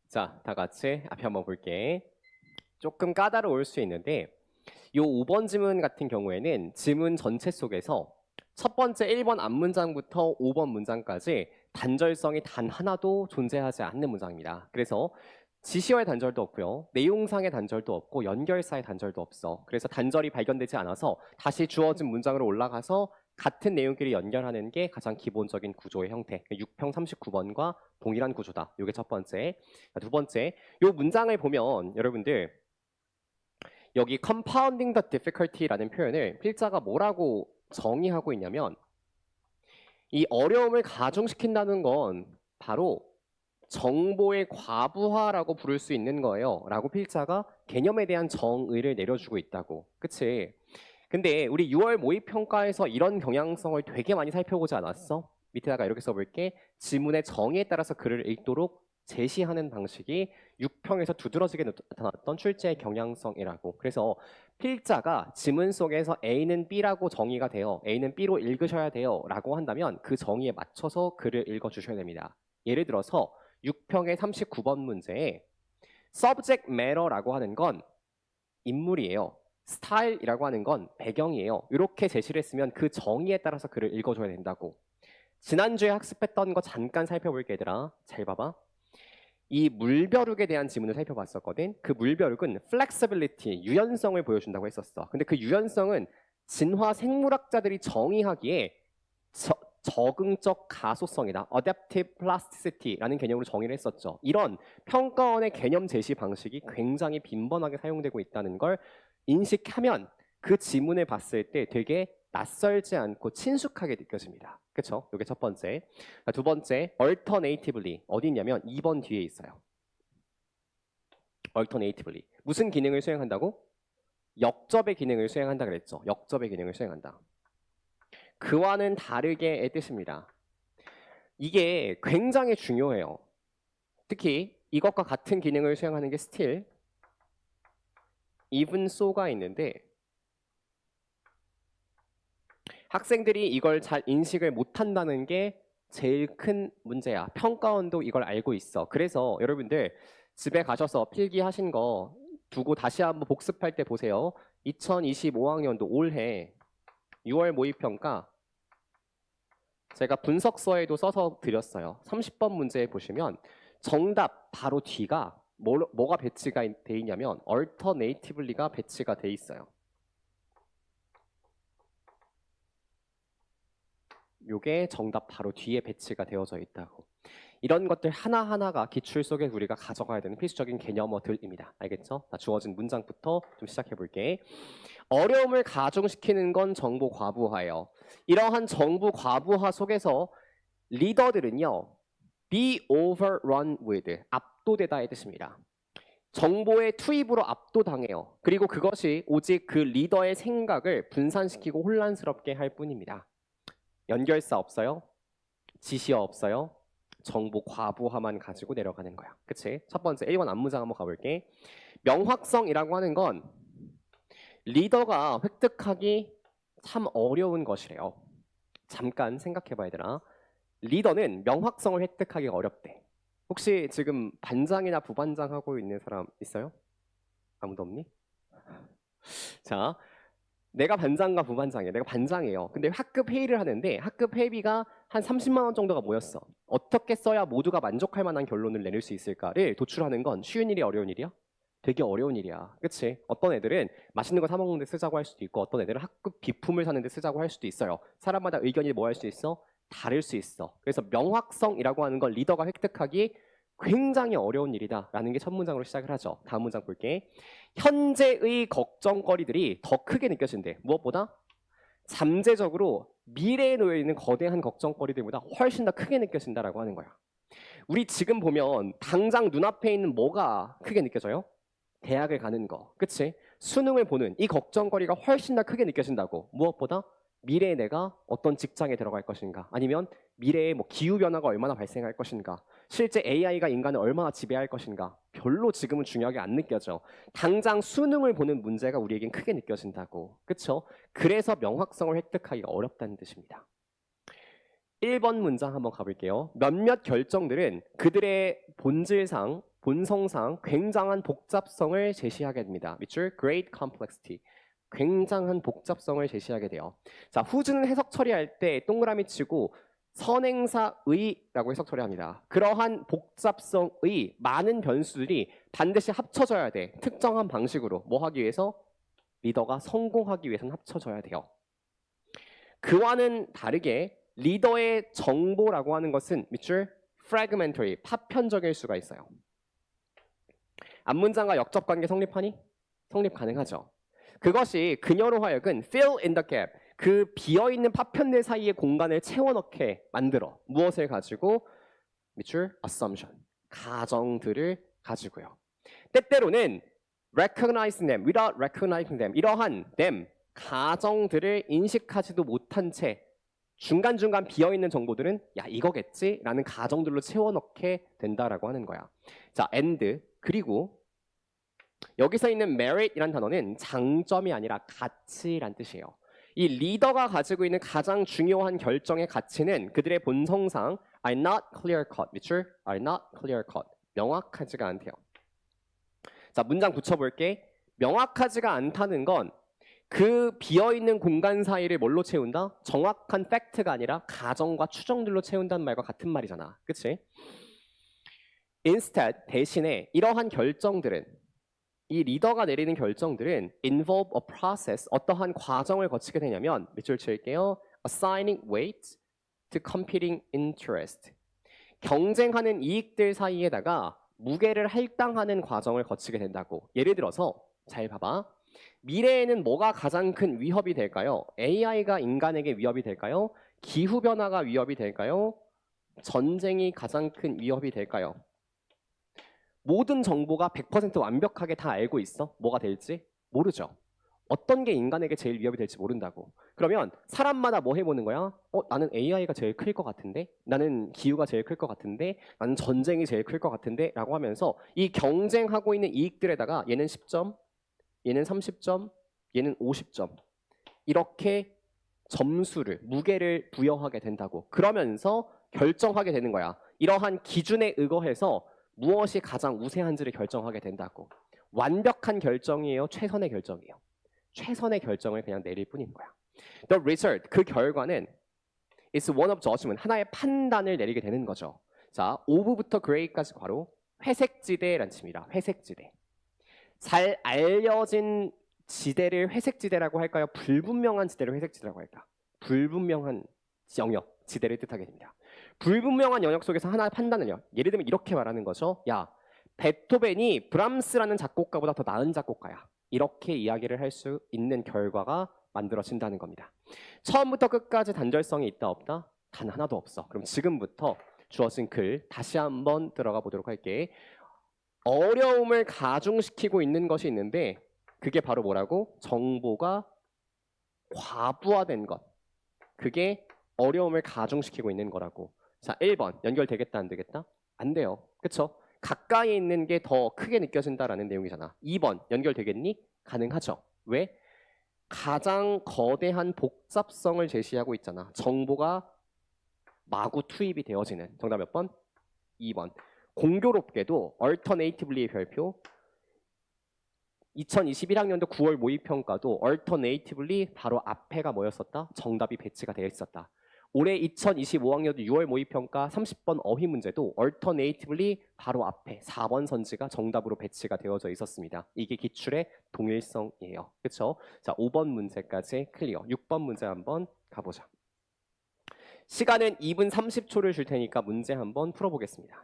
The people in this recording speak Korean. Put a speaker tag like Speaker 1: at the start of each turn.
Speaker 1: 자, 다 같이 앞에 한번 볼게. 조금 까다로울 수 있는데 요 5번 지문 같은 경우에는 지문 전체 속에서 첫 번째 1번 앞문장부터 5번 문장까지 단절성이 단 하나도 존재하지 않는 문장입니다. 그래서 지시어의 단절도 없고요. 내용상의 단절도 없고 연결사의 단절도 없어. 그래서 단절이 발견되지 않아서 다시 주어진 문장으로 올라가서 같은 내용끼리 연결하는 게 가장 기본적인 구조의 형태. 6평 39번과 동일한 구조다. 이게 첫 번째. 두 번째, 요 문장을 보면 여러분들 여기 compounding the difficulty라는 표현을 필자가 뭐라고 정의하고 있냐면 이 어려움을 가중시킨다는 건 바로 정보의 과부하라고 부를 수 있는 거예요. 라고 필자가 개념에 대한 정의를 내려주고 있다고. 그치? 근데 우리 6월 모의평가에서 이런 경향성을 되게 많이 살펴보지 않았어? 밑에다가 이렇게 써볼게. 지문의 정의에 따라서 글을 읽도록 제시하는 방식이 6평에서 두드러지게 나타났던 출제의 경향성이라고. 그래서 필자가 지문 속에서 A는 B라고 정의가 되어 A는 B로 읽으셔야 돼요 라고 한다면 그 정의에 맞춰서 글을 읽어주셔야 됩니다. 예를 들어서 6평의 39번 문제에 subject matter라고 하는 건 인물이에요. 스타일이라고 하는 건 배경이에요. 이렇게 제시를 했으면 그 정의에 따라서 글을 읽어줘야 된다고. 지난주에 학습했던 거 잠깐 살펴볼게 얘들아. 잘 봐봐. 이 물벼룩에 대한 지문을 살펴봤었거든. 그 물벼룩은 flexibility, 유연성을 보여준다고 했었어. 근데 그 유연성은 진화 생물학자들이 정의하기에 적응적 가소성이다. adaptive plasticity라는 개념으로 정의를 했었죠. 이런 평가원의 개념 제시 방식이 굉장히 빈번하게 사용되고 있다는 걸 인식하면 그 지문을 봤을 때 되게 낯설지 않고 친숙하게 느껴집니다. 그렇죠? 이게 첫 번째. 두 번째, alternatively 어디 있냐면 2번 뒤에 있어요. alternatively 무슨 기능을 수행한다고? 역접의 기능을 수행한다 그랬죠. 역접의 기능을 수행한다. 그와는 다르게의 뜻입니다. 이게 굉장히 중요해요. 특히 이것과 같은 기능을 수행하는 게 still, even so가 있는데 학생들이 이걸 잘 인식을 못한다는 게 제일 큰 문제야. 평가원도 이걸 알고 있어. 그래서 여러분들 집에 가셔서 필기하신 거 두고 다시 한번 복습할 때 보세요. 2025학년도 올해 6월 모의평가 제가 분석서에도 써서 드렸어요. 30번 문제에 보시면 정답 바로 뒤가 뭐가 배치가 돼 있냐면 alternatively가 배치가 돼 있어요. 요게 정답 바로 뒤에 배치가 되어져 있다고. 이런 것들 하나하나가 기출 속에 우리가 가져가야 되는 필수적인 개념어들입니다. 알겠죠? 자, 주어진 문장부터 좀 시작해 볼게. 어려움을 가중시키는 건 정보 과부하예요. 이러한 정보 과부하 속에서 리더들은요. be overrun with, 압도되다의 뜻입니다. 정보의 투입으로 압도당해요. 그리고 그것이 오직 그 리더의 생각을 분산시키고 혼란스럽게 할 뿐입니다. 연결사 없어요. 지시어 없어요. 정보 과부하만 가지고 내려가는 거야. 그치? 첫 번째 1번 앞문장 한번 가볼게. 명확성이라고 하는 건 리더가 획득하기 참 어려운 것이래요. 잠깐 생각해봐야 되나? 리더는 명확성을 획득하기가 어렵대. 혹시 지금 반장이나 부반장 하고 있는 사람 있어요? 아무도 없니? 자, 내가 반장과 부반장이에요. 내가 반장이에요. 근데 학급 회의를 하는데 학급 회비가 한 30만 원 정도가 모였어. 어떻게 써야 모두가 만족할 만한 결론을 내릴 수 있을까를 도출하는 건 쉬운 일이 어려운 일이야? 되게 어려운 일이야. 그치? 어떤 애들은 맛있는 거 사 먹는 데 쓰자고 할 수도 있고 어떤 애들은 학급 비품을 사는 데 쓰자고 할 수도 있어요. 사람마다 의견이 뭐 할 수 있어? 다를 수 있어. 그래서 명확성이라고 하는 건 리더가 획득하기 굉장히 어려운 일이다라는 게 첫 문장으로 시작을 하죠. 다음 문장 볼게. 현재의 걱정거리들이 더 크게 느껴진대. 무엇보다? 잠재적으로 미래에 놓여 있는 거대한 걱정거리들보다 훨씬 더 크게 느껴진다라고 하는 거야. 우리 지금 보면 당장 눈앞에 있는 뭐가 크게 느껴져요? 대학을 가는 거. 그치? 수능을 보는 이 걱정거리가 훨씬 더 크게 느껴진다고. 무엇보다? 미래에 내가 어떤 직장에 들어갈 것인가, 아니면 미래에 뭐 기후변화가 얼마나 발생할 것인가, 실제 AI가 인간을 얼마나 지배할 것인가, 별로 지금은 중요하게 안 느껴져. 당장 수능을 보는 문제가 우리에겐 크게 느껴진다고. 그쵸? 그래서 명확성을 획득하기가 어렵다는 뜻입니다. 1번 문장 한번 가볼게요. 몇몇 결정들은 그들의 본질상 본성상 굉장한 복잡성을 제시하게 됩니다. 밑줄 great complexity. 굉장한 복잡성을 제시하게 돼요. 자, whose는 해석 처리할 때 동그라미 치고 선행사의라고 해석 처리합니다. 그러한 복잡성의 많은 변수들이 반드시 합쳐져야 돼. 특정한 방식으로. 뭐 하기 위해서? 리더가 성공하기 위해서는 합쳐져야 돼요. 그와는 다르게 리더의 정보라고 하는 것은 밑줄 fragmentary, 파편적일 수가 있어요. 앞문장과 역접관계 성립하니? 성립 가능하죠. 그것이 그녀로 하여금 fill in the gap, 그 비어있는 파편들 사이의 공간을 채워넣게 만들어. 무엇을 가지고? 밑줄 assumption, 가정들을 가지고요. 때때로는 recognize them without recognizing them, 이러한 them, 가정들을 인식하지도 못한 채 중간중간 비어있는 정보들은 야 이거겠지 라는 가정들로 채워넣게 된다라고 하는 거야. 자, and 그리고 여기서 있는 merit이란 단어는 장점이 아니라 가치란 뜻이에요. 이 리더가 가지고 있는 가장 중요한 결정의 가치는 그들의 본성상 are not clear cut, 밑줄 are not clear cut, 명확하지가 않대요. 자, 문장 붙여볼게. 명확하지가 않다는 건 그 비어있는 공간 사이를 뭘로 채운다? 정확한 팩트가 아니라 가정과 추정들로 채운다는 말과 같은 말이잖아. 그치? Instead, 대신에 이러한 결정들은, 이 리더가 내리는 결정들은 involve a process, 어떠한 과정을 거치게 되냐면 밑줄 칠게요. Assigning weight to competing interest, 경쟁하는 이익들 사이에다가 무게를 할당하는 과정을 거치게 된다고. 예를 들어서 잘 봐봐. 미래에는 뭐가 가장 큰 위협이 될까요? AI가 인간에게 위협이 될까요? 기후변화가 위협이 될까요? 전쟁이 가장 큰 위협이 될까요? 모든 정보가 100% 완벽하게 다 알고 있어? 뭐가 될지? 모르죠. 어떤 게 인간에게 제일 위협이 될지 모른다고. 그러면 사람마다 뭐 해보는 거야? 나는 AI가 제일 클 것 같은데? 나는 기후가 제일 클 것 같은데? 나는 전쟁이 제일 클 것 같은데? 라고 하면서 이 경쟁하고 있는 이익들에다가 얘는 10점, 얘는 30점, 얘는 50점. 이렇게 점수를, 무게를 부여하게 된다고. 그러면서 결정하게 되는 거야. 이러한 기준에 의거해서 무엇이 가장 우세한지를 결정하게 된다고. 완벽한 결정이에요? 최선의 결정이에요? 최선의 결정을 그냥 내릴 뿐인 거야. The result, 그 결과는 is one of judgment, 하나의 판단을 내리게 되는 거죠. 자, of부터 gray까지 괄호, 회색지대란 칩니다. 회색지대. 잘 알려진 지대를 회색지대라고 할까요? 불분명한 지대를 회색지대라고 할까? 불분명한 영역, 지대를 뜻하게 됩니다. 불분명한 영역 속에서 하나의 판단을요. 예를 들면 이렇게 말하는 거죠. 야, 베토벤이 브람스라는 작곡가보다 더 나은 작곡가야. 이렇게 이야기를 할 수 있는 결과가 만들어진다는 겁니다. 처음부터 끝까지 단절성이 있다 없다? 단 하나도 없어. 그럼 지금부터 주어진 글 다시 한번 들어가 보도록 할게. 어려움을 가중시키고 있는 것이 있는데 그게 바로 뭐라고? 정보가 과부하된 것. 그게 어려움을 가중시키고 있는 거라고. 자, 1번 연결되겠다 안 되겠다? 안 돼요. 그쵸? 가까이 있는 게 더 크게 느껴진다라는 내용이잖아. 2번 연결되겠니? 가능하죠. 왜? 가장 거대한 복잡성을 제시하고 있잖아. 정보가 마구 투입이 되어지는. 정답 몇 번? 2번. 공교롭게도 alternatively의 별표 2021학년도 9월 모의평가도 alternatively 바로 앞에가 뭐였었다? 정답이 배치가 되어 있었다. 올해 2025학년도 6월 모의평가 30번 어휘 문제도 alternatively 바로 앞에 4번 선지가 정답으로 배치가 되어져 있었습니다. 이게 기출의 동일성이에요. 그렇죠? 자, 5번 문제까지 클리어. 6번 문제 한번 가보자. 시간은 2분 30초를 줄 테니까 문제 한번 풀어보겠습니다.